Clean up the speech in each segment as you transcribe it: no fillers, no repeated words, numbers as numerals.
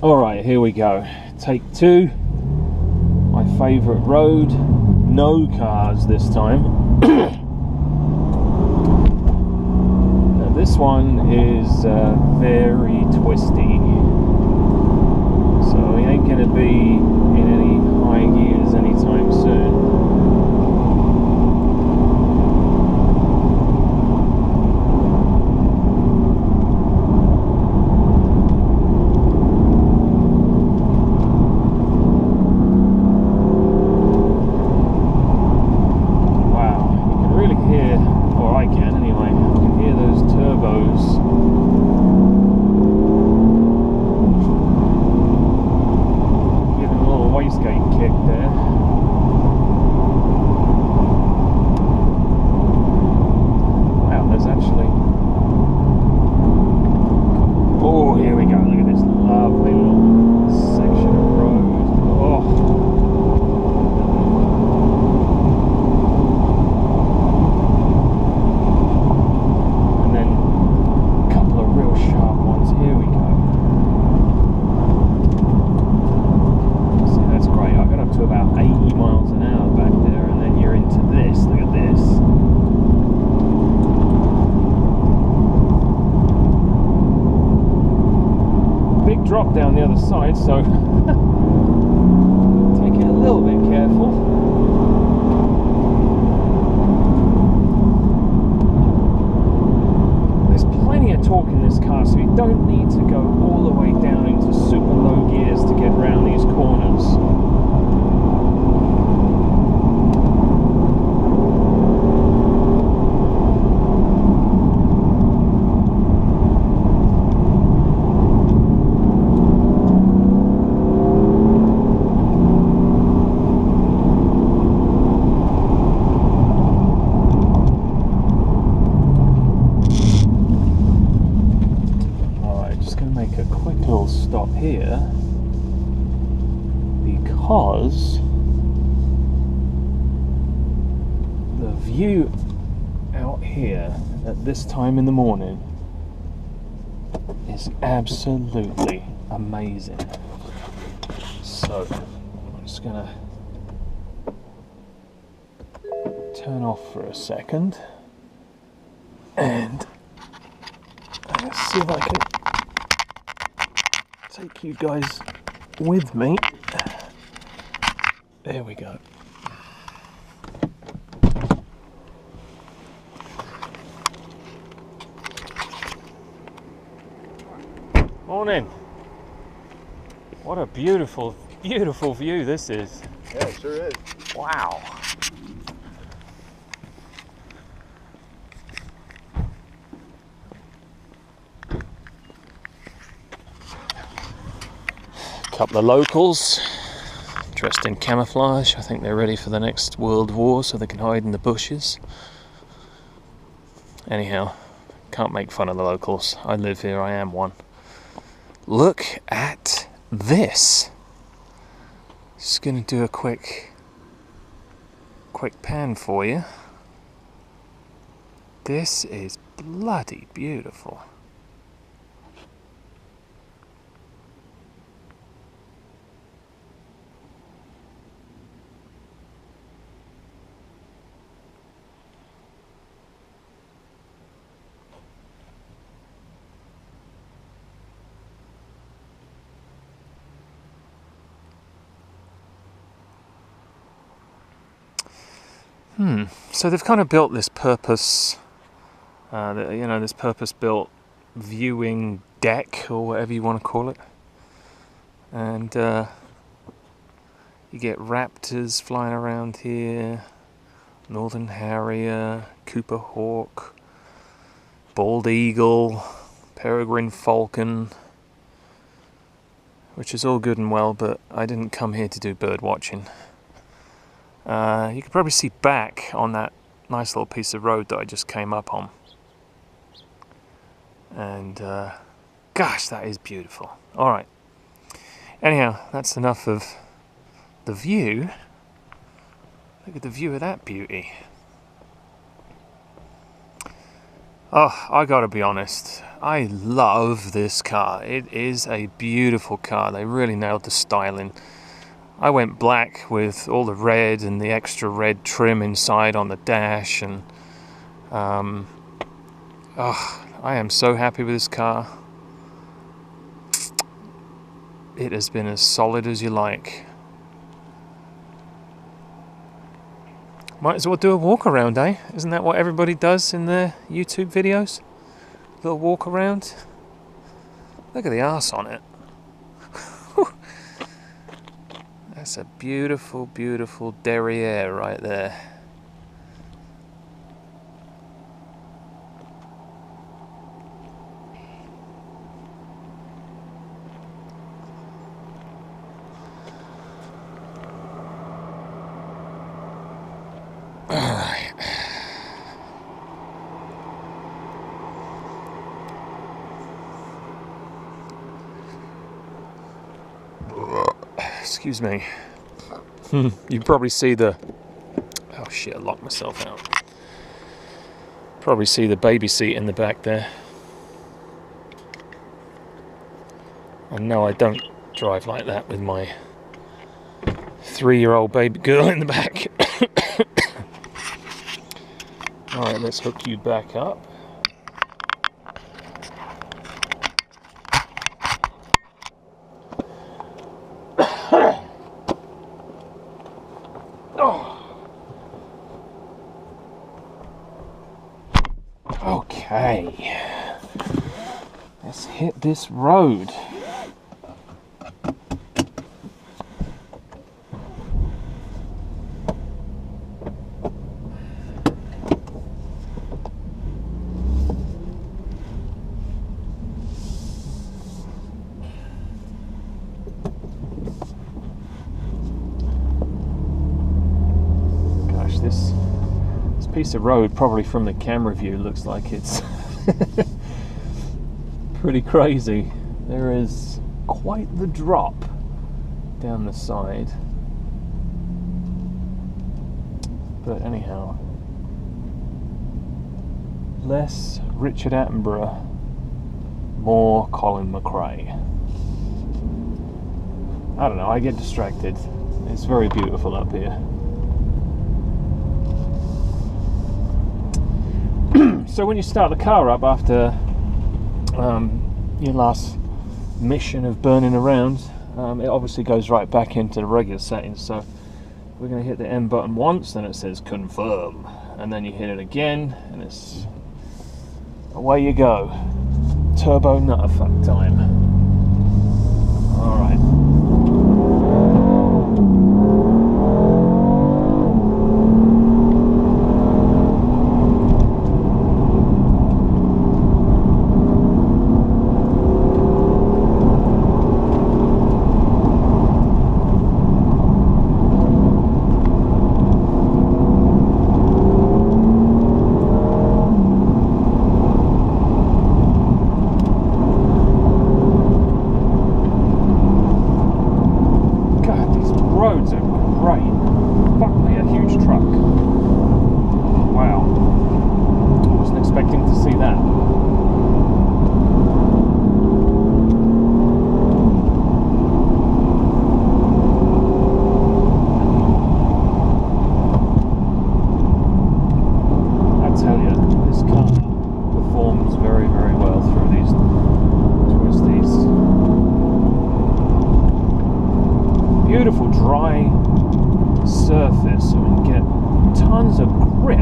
Alright, here we go. Take two. My favourite road. No cars this time. Now this one is very twisty. So we ain't going to be in any high gears anytime soon. Drop down the other side, so take it a little bit careful. There's plenty of torque in this car, so you don't need to go all the way down into super low gears to get around these corners. Stop here because the view out here at this time in the morning is absolutely amazing. So I'm just gonna turn off for a second and let's see if I can take you guys with me. There we go. Morning. What a beautiful, beautiful view this is. Yeah, it sure is. Wow. Couple of locals dressed in camouflage. I think they're ready for the next World War so they can hide in the bushes. Anyhow, can't make fun of the locals. I live here, I am one. Look at this. Just gonna do a quick pan for you. This is bloody beautiful. So they've kind of built this purpose, this purpose-built viewing deck or whatever you want to call it, and you get raptors flying around here, Northern Harrier, Cooper Hawk, bald eagle, peregrine falcon, which is all good and well, but I didn't come here to do bird watching. You can probably see back on that nice little piece of road that I just came up on. And gosh, that is beautiful. Alright. Anyhow, that's enough of the view. Look at the view of that beauty. Oh, I gotta be honest. I love this car. It is a beautiful car. They really nailed the styling. I went black with all the red and the extra red trim inside on the dash, and I am so happy with this car. It has been as solid as you like. Might as well do a walk around, eh? Isn't that what everybody does in their YouTube videos? Little walk around. Look at the arse on it. That's a beautiful, beautiful derriere right there. Alright. Excuse me. You probably see the... Oh shit, I locked myself out. Probably see the baby seat in the back there. And no, I don't drive like that with my 3-year-old baby girl in the back. Alright, let's hook you back up. Okay, let's hit this road. Gosh, this piece of road, probably from the camera view, looks like it's pretty crazy. There is quite the drop down the side. But anyhow, less Richard Attenborough, more Colin McRae. I don't know, I get distracted. It's very beautiful up here. So when you start the car up after your last mission of burning around, it obviously goes right back into the regular settings. So we're going to hit the M button once, then it says confirm, and then you hit it again, and it's away you go. Turbo nutterfuck time. All right. Beautiful dry surface, so we can get tons of grip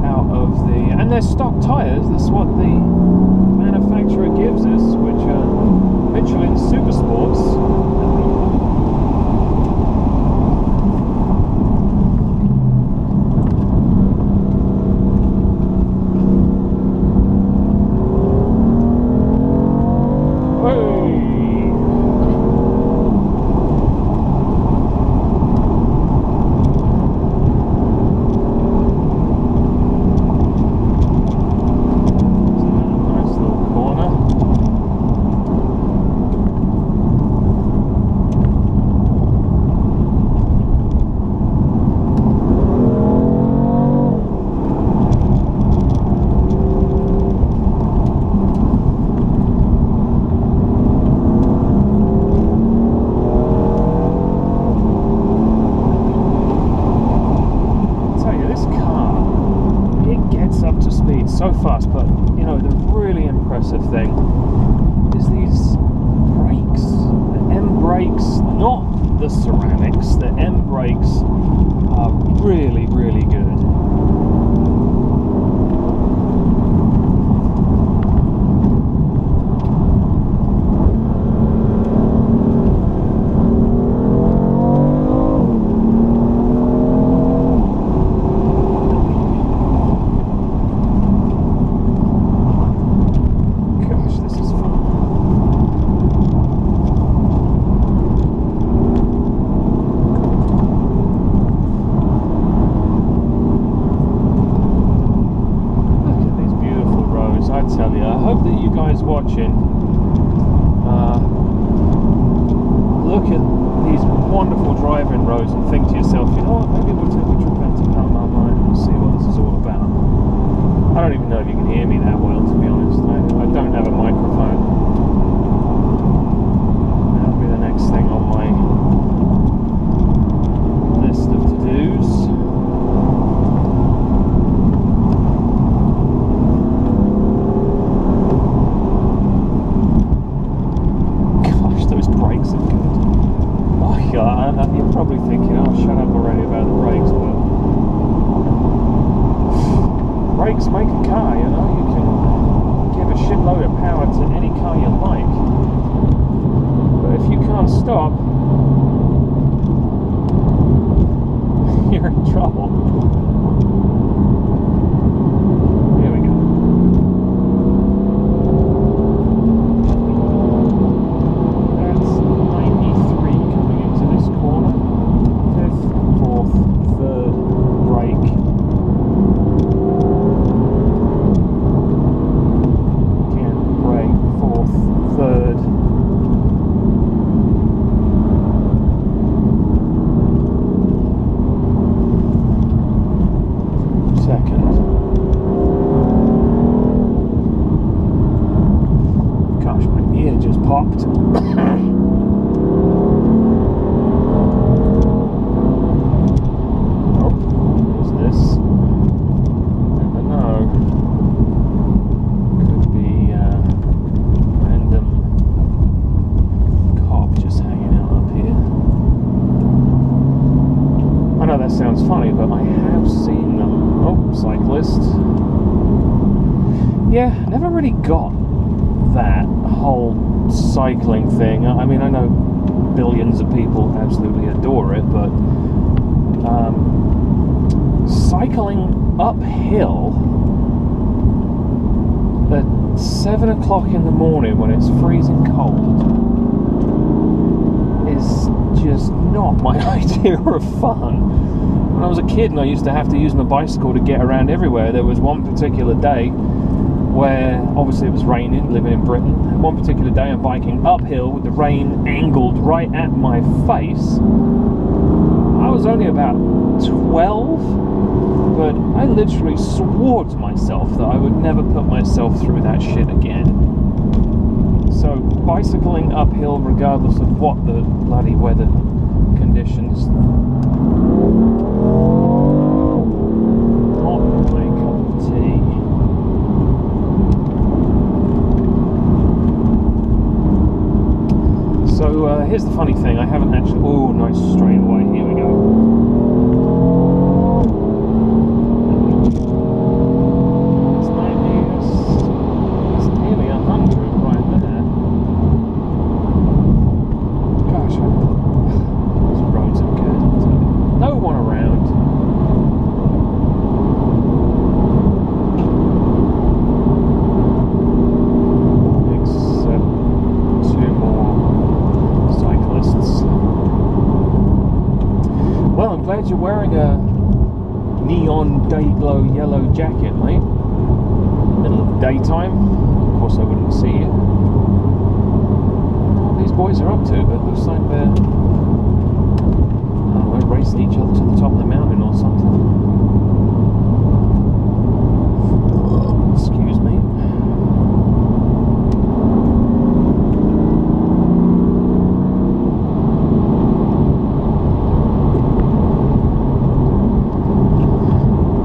out of the, and they're stock tyres. That's what the manufacturer gives us, which are Michelin Super Sports. the ceramics. The M brakes are really, really good. Watching, look at these wonderful driving roads and think to yourself, you know what, maybe we'll take a trip out to Panama and see what this is all about. I don't even know if you can hear me that well, to be honest. I don't have a microphone. That'll be the next thing on my list of to-dos. You're probably thinking, oh, shut up already about the brakes, but brakes make a car, you know. You can give a shitload of power to any car you like, but if you can't stop, you're in trouble. Here we go. Popped. Oh, what's this? Never know. Could be random cop just hanging out up here. I know that sounds funny, but I have seen them. Oh, cyclist. Yeah, never really got that whole cycling thing. I mean, I know billions of people absolutely adore it, but cycling uphill at 7 o'clock in the morning when it's freezing cold is just not my idea of fun. When I was a kid and I used to have to use my bicycle to get around everywhere, there was one particular day where obviously it was raining, living in Britain. One particular day I'm biking uphill with the rain angled right at my face. I was only about 12, but I literally swore to myself that I would never put myself through that shit again. So bicycling uphill regardless of what the bloody weather conditions, not my cup of tea. So here's the funny thing, I haven't actually... Oh, nice straightaway, here we go. It's 90, it's nearly 100 right there. Gosh, these roads are good. No one around. Except two more cyclists. Well, I'm glad you're wearing a neon day-glow yellow jacket, mate. Middle of the daytime. Of course I wouldn't see you. What these boys are up to, but it looks like they're, I don't know, racing each other to the top of the mountain or something. Excuse me.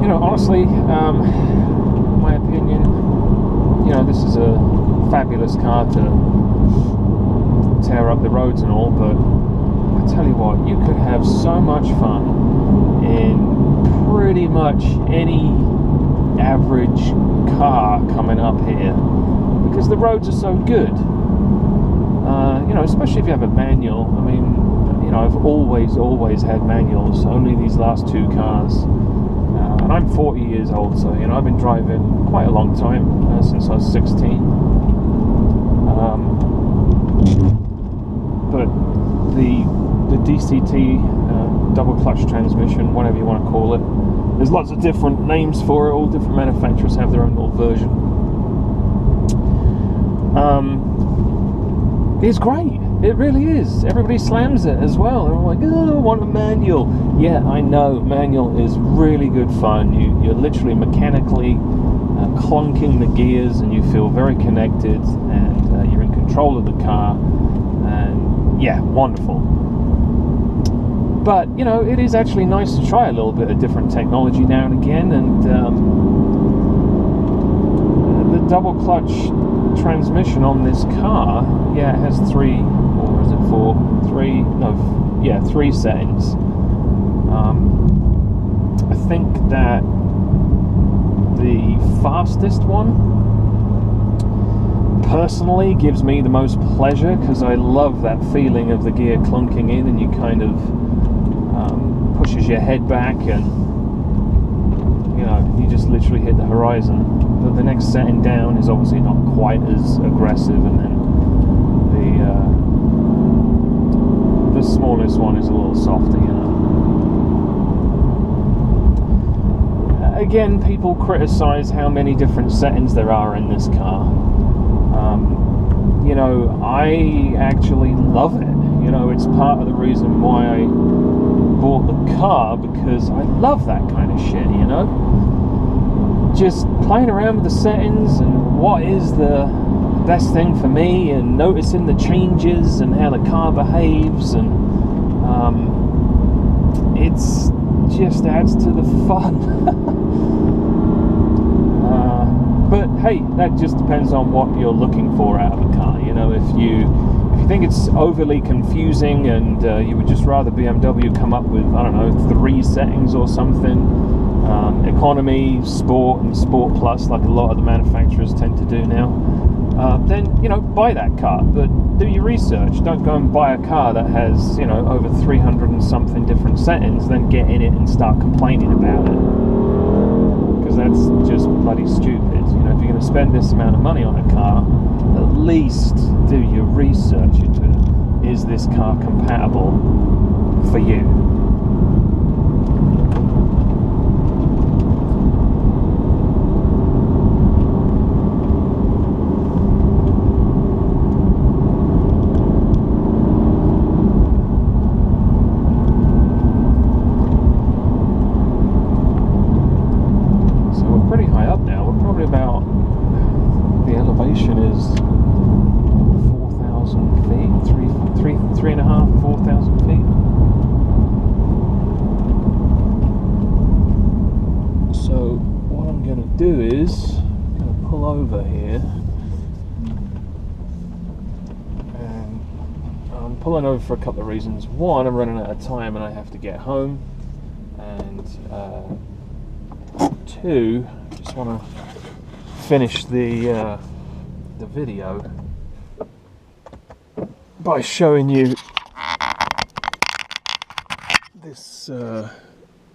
You know, honestly, my opinion, you know, this is a fabulous car to tear up the roads and all, but I I tell you what, you could have so much fun in pretty much any average car coming up here, because the roads are so good. You know, especially if you have a manual. I mean, you know, I've always had manuals, only these last two cars. And I'm 40 years old, so, you know, I've been driving quite a long time, since I was 16. But the DCT, double clutch transmission, whatever you want to call it, there's lots of different names for it. All different manufacturers have their own little version. It's great. It really is. Everybody slams it as well. They're all like, oh, I want a manual. Yeah, I know. Manual is really good fun. You're literally mechanically clunking the gears, and you feel very connected, and you're in control of the car. And yeah, wonderful. But, you know, it is actually nice to try a little bit of different technology now and again. And the double clutch transmission on this car, yeah, it has three, or is it four? Three, no, yeah, three settings. I think that the fastest one personally gives me the most pleasure, because I love that feeling of the gear clunking in, and you kind of pushes your head back, and you know, you just literally hit the horizon. But the next setting down is obviously not quite as aggressive, and then the smallest one is a little softer, you know. Again, people criticize how many different settings there are in this car. You know, I actually love it. You know, it's part of the reason why I bought the car, because I love that kind of shit, you know. Just playing around with the settings and what is the best thing for me, and noticing the changes and how the car behaves, and it's just adds to the fun. But hey, that just depends on what you're looking for out of a car. You know, if you think it's overly confusing, and you would just rather BMW come up with, I don't know, 3 settings or something, economy, sport, and sport plus, like a lot of the manufacturers tend to do now, then, you know, buy that car. But do your research. Don't go and buy a car that has, you know, over 300 and something different settings, then get in it and start complaining about it, because that's just bloody stupid. You know, if you're going to spend this amount of money on a car, at least do your research into it. Is this car compatible for you? Do is I'm going to pull over here, and I'm pulling over for a couple of reasons. One, I'm running out of time and I have to get home, and two, I just want to finish the video by showing you this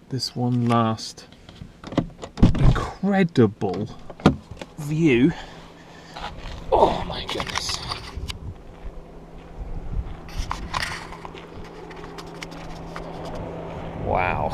this one last incredible view. Oh my goodness. Wow.